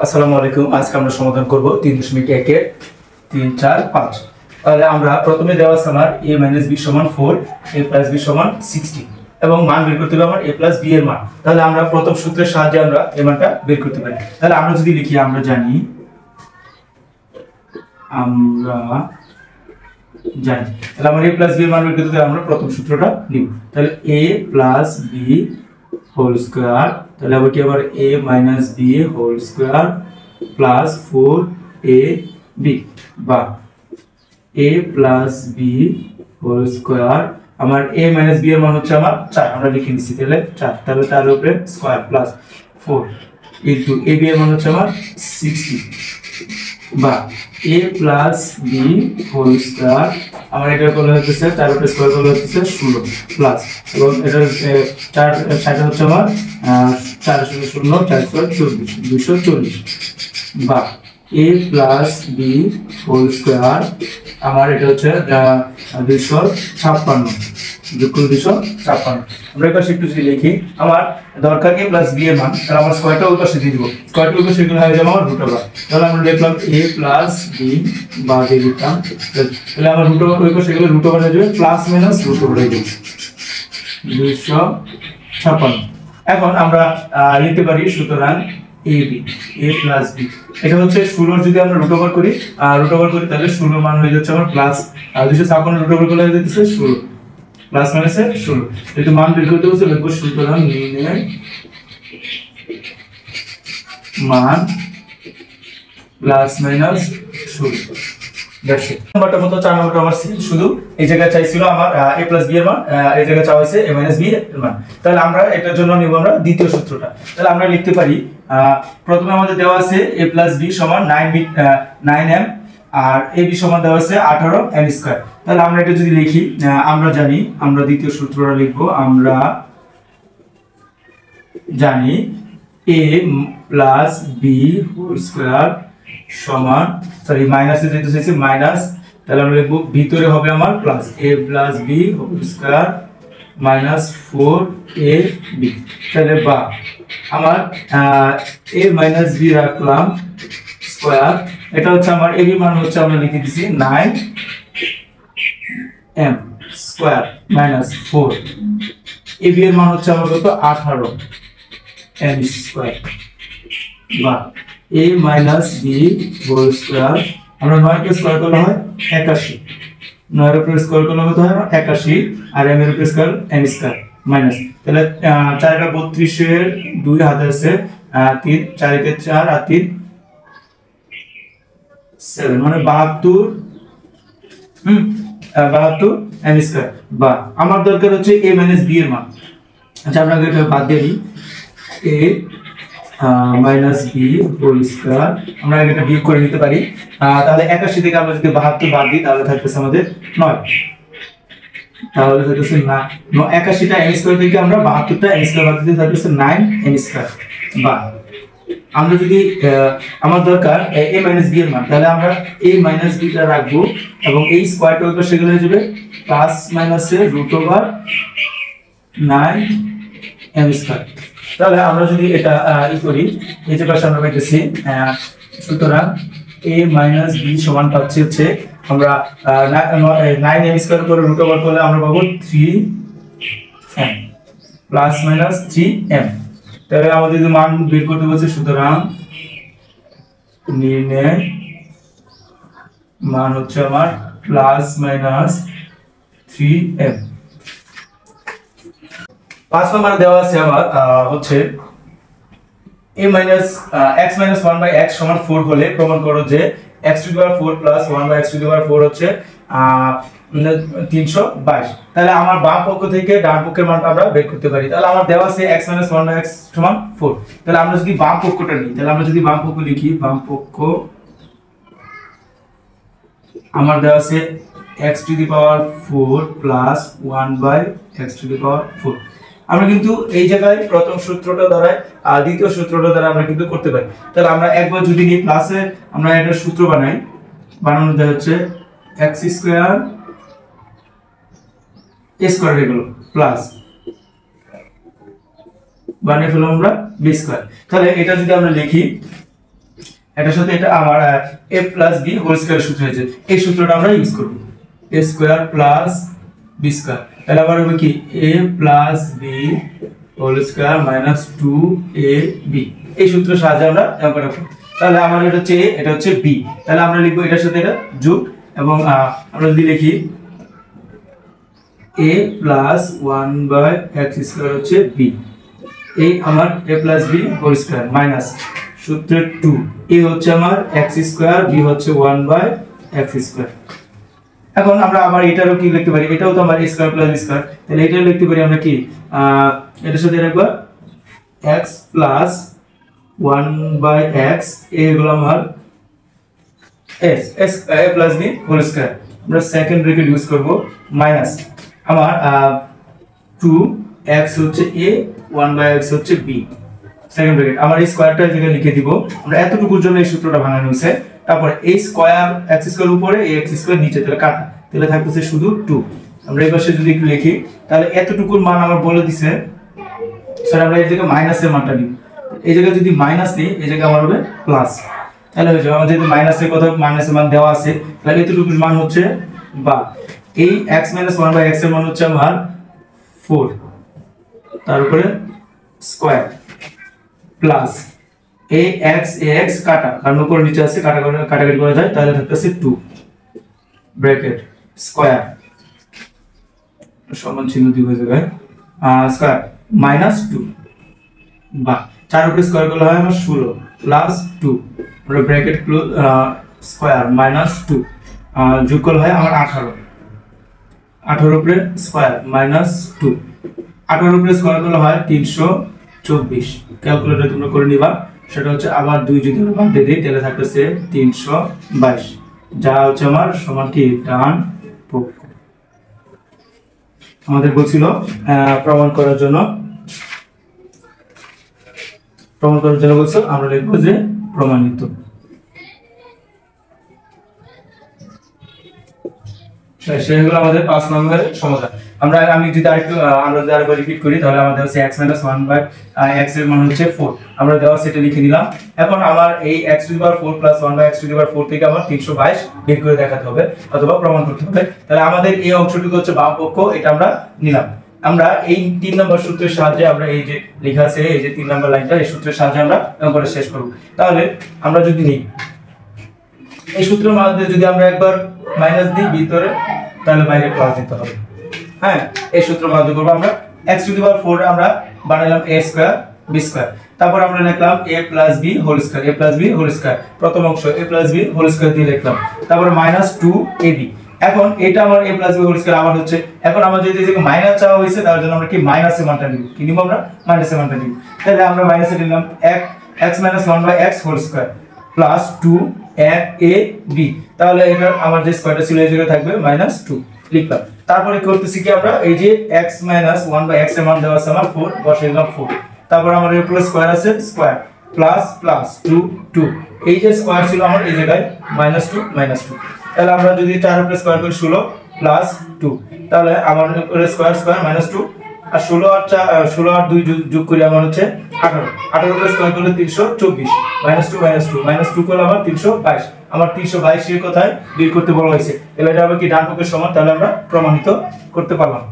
আসসালামু আলাইকুম। আজকে আমরা সমাধান করব 3.1 এর 3 4 5। তাহলে আমরা প্রথমে দেওয়া আছে আমার a - b = 4, a + b = 60 এবং মান বের করতে হবে আমার a + b এর মান। তাহলে আমরা প্রথম সূত্রের সাহায্যে আমরা এই মানটা বের করতে পারি। তাহলে আমরা যদি লিখি, আমরা জানি তাহলে আমরা a + b এর মান বের করতে হলে আমরা প্রথম সূত্রটা নিব। তাহলে a + b হোল স্কয়ার, তাহলে আবার কি আবার a - b whole square plus 4ab বা a + b হোল স্কয়ার। আমার a - b এর মান হচ্ছে আমার 4, আমরা লিখে দিচ্ছি তাহলে 4, তাহলে তার উপরে স্কয়ার প্লাস 4 ইনটু ab এর মান হচ্ছে আমার 60 বা a + b হোল স্কয়ার। আমার এটা করলে হচ্ছে 4 উপরে স্কয়ার করলে হচ্ছে 16 প্লাস, এবং এটা 4 60 হচ্ছে আমার 4 0 0 4 4 240 বা a + b হোল স্কয়ার। আমার এটা হচ্ছে 256 যোগ করে 256। আমরা এই পাশে একটু যদি লিখি, আমার দরকার a + b এর মান, তাহলে আমার স্কয়ারটা ওই পাশে দিয়ে দিব। স্কয়ারটা ওই পাশে এগুলো হয়ে যাবে আমার √। তাহলে আমরা লিখলাম a + b বা দিয়ে দিতাম, তাহলে আমার √, ওই পাশে এগুলো √, হয়ে যাবে প্লাস মাইনাস √, হয়ে যাবে 256। এখন আমরা লিখতে পারি সুতরাং ab a + b, এটা হচ্ছে 16 যদি আমরা √, করি তাহলে 16 মান হয়ে যাচ্ছে আমার প্লাস 256 √, করলে হয়ে যাচ্ছে 16 প্লাস মাইনাসে 16। যেহেতু মান বের করতে হচ্ছে লিখব সুতরাং নির্ণয় মান প্লাস মাইনাস 16। That's it. নাম্বারটা মতো 4 নম্বরটা আমার শুধু এই জায়গায় চাইছিল আমার a + b এর মান, এই জায়গায় চাওয়া হয়েছে a - b এর মান। তাহলে আমরা এটার জন্য নিব আমরা দ্বিতীয় সূত্রটা। তাহলে আমরা লিখতে পারি, প্রথমে আমাদের দেওয়া আছে a + b = 9m R ab সমান দেওয়া আছে 18m²। তাহলে আমরা এটা যদি লিখি, আমরা জানি, আমরা দ্বিতীয় সূত্রটা লিখব। আমরা জানি a + b হোল স্কয়ার সমান, সরি মাইনাসে যেতে চাইছি মাইনাস, তাহলে আমরা লিখব ভিতরে হবে আমার plus a + b whole square minus 4ab। তাহলে বা আমার a - b রাখলাম স্কয়ার, এটা হচ্ছে আমার ab মান হচ্ছে আমরা লিখে দিছি 9m স্কয়ার মাইনাস 4, ab এর মান হচ্ছে আমার কত 18m² বা a - b হোল স্কয়ার। আমরা 9 কে স্কয়ার করলে হয় 81, 9 এর উপরে স্কয়ার করলে কত হয় 81, আর m এর উপরে স্কয়ার m² মাইনাস, তাহলে 4 টা 32 এর 2 হাতে আছে 3, 4 কে 4 আর 3 7, মানে 72 m² বা আমার দরকার হচ্ছে a - b এর মান। আচ্ছা, আমরা এটা বাদ দিই, a - b হোল স্কয়ার, আমরা এটা বিয়োগ করে নিতে পারি। তাহলে 81 থেকে আমরা যদি 72 বাদ দিই তাহলে থাকতেছে আমাদের 9, তাহলে থাকতেছে 81টা m² থেকে আমরা 72টা m² বাদ দিতে থাকতেছে 9m² বা আমরা যদি আমার দরকার a - b এর মান, তাহলে আমরা a - b টা রাখবো এবং এই স্কয়ারটা ওই পাশে গেলে হয়ে যাবে প্লাস মাইনাসে √9m²। তাহলে আমরা যদি এটা করি, এই যে পাশে আমরা পাইতেছি, সুতরাং a - b সমান পাচ্ছি হচ্ছে আমরা 9m² করে √, করলে আমরা পাবো 3m প্লাস মাইনাস 3m। তাহলে আমাদের যদি মান বের করতে বলছে, সুতরাং নির্ণয় মান হচ্ছে আমার প্লাস মাইনাস 3m। 5 নম্বরে দেওয়া আছে আমার হচ্ছে x - 1/x = 4 হলে প্রমাণ করো যে x⁴ প্লাস 1/x⁴ হচ্ছে 322। তাহলে আমার বাম পক্ষ থেকে ডান পক্ষের মানটা আমরা বের করতে পারি। তাহলে আমার দেওয়া আছে x - 1/x = 4। তাহলে আমরা যদি বাম পক্ষটা নিই, তাহলে আমরা যদি বাম পক্ষ লিখি, বাম পক্ষ আমার দেওয়া আছে x⁴ প্লাস 1/x⁴। আমরা কিন্তু এই জায়গায় প্রথম সূত্রটা দ্বারা আর দ্বিতীয় সূত্রটা দ্বারা আমরা কিন্তু করতে পারি। তাহলে আমরা একবার যদি নিই প্লাসে, আমরা এটা সূত্র বানানো যায় হচ্ছে x² a² এগুলো প্লাস বানিয়ে ফেললাম আমরা b²। তাহলে এটা যদি আমরা লিখি এটার সাথে এটা আমার a plus b whole square সূত্র হয়েছে, এই সূত্রটা আমরা ইউজ করব, a square plus b square. তাহলে আবার হবে কি a plus b whole square minus 2ab, এই সূত্রের সাহায্যে আমরা অঙ্কটা করব। তাহলে আমার এটা হচ্ছে a, এটা হচ্ছে b, তাহলে আমরা লিখব এটার সাথে এটা যোগ, এবং আমরা যদি লিখি a প্লাস 1/x স্কয়ার হচ্ছে b, এই আমার a plus b whole square minus সূত্রের 2, a হচ্ছে আমার x স্কয়ার, b হচ্ছে 1/x স্কয়ার। এখন আমরা আবার এটারও কি লিখতে পারি, এটাও তো আমার a square plus b square, তাহলে এটাও লিখতে পারি আমরা কি এটার সাথে রাখবো x প্লাস 1/x, a হলো আমার s a plus b whole square, আমরা সেকেন্ড ব্র্যাকেট ইউজ করব মাইনাস আমার 2x হচ্ছে a 1/x হচ্ছে b, সেকেন্ড ব্র্যাকেট আমার এই স্কয়ারটা এখানে লিখে দিব। আমরা এতটুকুর জন্য এই সূত্রটা ভাঙানো হয়েছে। তারপর এই স্কয়ার x স্কয়ার উপরে এই x স্কয়ার নিচে, তাহলে কাটা, তাহলে থাকতেছে শুধু 2। আমরা এই পাশে যদি একটু লিখি তাহলে এতটুকুর মান আমার বলে দিছে, স্যার আমরা এই জায়গায় মাইনাসের মানটা নিব, এই জায়গায় যদি মাইনাস নিই এই জায়গায় আমার হবে প্লাস, তাহলে হয়ে যাবে আমার যেহেতু মাইনাসের কথা মাইনাসের মান দেওয়া আছে, তাহলে এতটুকুর মান হচ্ছে বা এই x - 1/x এর মান হচ্ছে আমার 4, তার উপরে স্কয়ার প্লাস ax কাটা, কারণ উপরে নিচে আছে কাটাকাটি করা যায়, তাহলে থাকতেছে 2 ব্র্যাকেট স্কয়ার সমান চিহ্ন দিব এই জায়গায় স্কয়ার মাইনাস 2 বা 4 উপরে স্কয়ার করলে হয় আমার 16 প্লাস 2, আমরা ব্র্যাকেট ক্লোজ স্কয়ার মাইনাস 2 যোগ করলে হয় আমার 18 উপরে স্কয়ার মাইনাস 2, 18 উপরে স্কয়ার করলে হয় 324, ক্যালকুলেটর তোমরা করে নিবা, সেটা হচ্ছে আবার 2 যদি আমরা বাদ দিয়ে দিই তাহলে থাকতেছে 322, যা হচ্ছে আমার সমান কি ডান পক্ষ। আমাদের বলছিল প্রমাণ করার জন্য বলছো, আমরা লিখবো যে প্রমাণিত। সেগুলো আমাদের 5 নম্বরের সমাধান। আমি যদি আরেকবার রিপিট করি তাহলে আমাদের হচ্ছে x - 1/x এর মান হচ্ছে 4, আমরা দেওয়া সেটা লিখে নিলাম। এখন আমার এই x⁴ + 1/x⁴ থেকে আমার 322 বের করে দেখাতে হবে অথবা প্রমাণ করতে হবে। তাহলে আমাদের এই অংশটুকু হচ্ছে বাম পক্ষ, এটা আমরা নিলাম। আমরা এই 3 নম্বর সূত্রের সাহায্যে আমরা এই যে লেখা আছে এই যে 3 নম্বর লাইনটা, এই সূত্রের সাহায্যে আমরা অঙ্কটা শেষ করব। তাহলে আমরা যদি নিই এই সূত্রের মাধ্যমে যদি আমরা একবার মাইনাস দিই ভিতরে, তাহলে বাইরে প্লাস দিতে হবে। হ্যাঁ, এই সূত্র ব্যবহার করব আমরা। x⁴ আমরা বানাইলাম a স্কয়ার b স্কয়ার, তারপর আমরা লিখলাম a + b হোল স্কয়ার, প্রথম অংশ a + b হোল স্কয়ার দিয়ে লিখলাম, তারপর -2ab। এখন এটা আমার a + b হোল স্কয়ার আবার হচ্ছে, এখন আমার যদি এই মাইনাস চাওয়া হয়েছে তার জন্য আমরা কি মাইনাসের মানটা নিব, কি নিব আমরা মাইনাসের মানটা নিব। তাহলে আমরা মাইনাসে নিলাম x - 1/x whole square plus 2ab, তাহলে এটা আমার যে স্কয়ারটা ছিল এই জায়গায় থাকবে -2 লিখলাম। তারপরে করতেছি কি আমরা এই যে x - 1/x এর মান দেওয়া আছে আমার 4, বসিয়ে দিলাম 4, তারপর আমার এর প্লাস স্কয়ার আছে স্কয়ার প্লাস 2 এই যে স্কয়ার ছিল আমার এই জায়গায় -2, তাহলে আমরা যদি 4 প্লাস স্কয়ার করি 16 প্লাস 2, তাহলে আমার এর স্কয়ার -2 আর 16 আর 2 যোগ করি আমার হচ্ছে 18 প্লাস স্কয়ার করলে 324 -2 করলে আমার 322, আমার 322 এর কথায় বের করতে বলা হয়েছে। তাহলে এটা হবে কি ডান পক্ষের সমান, তাহলে আমরা প্রমাণিত করতে পারলাম।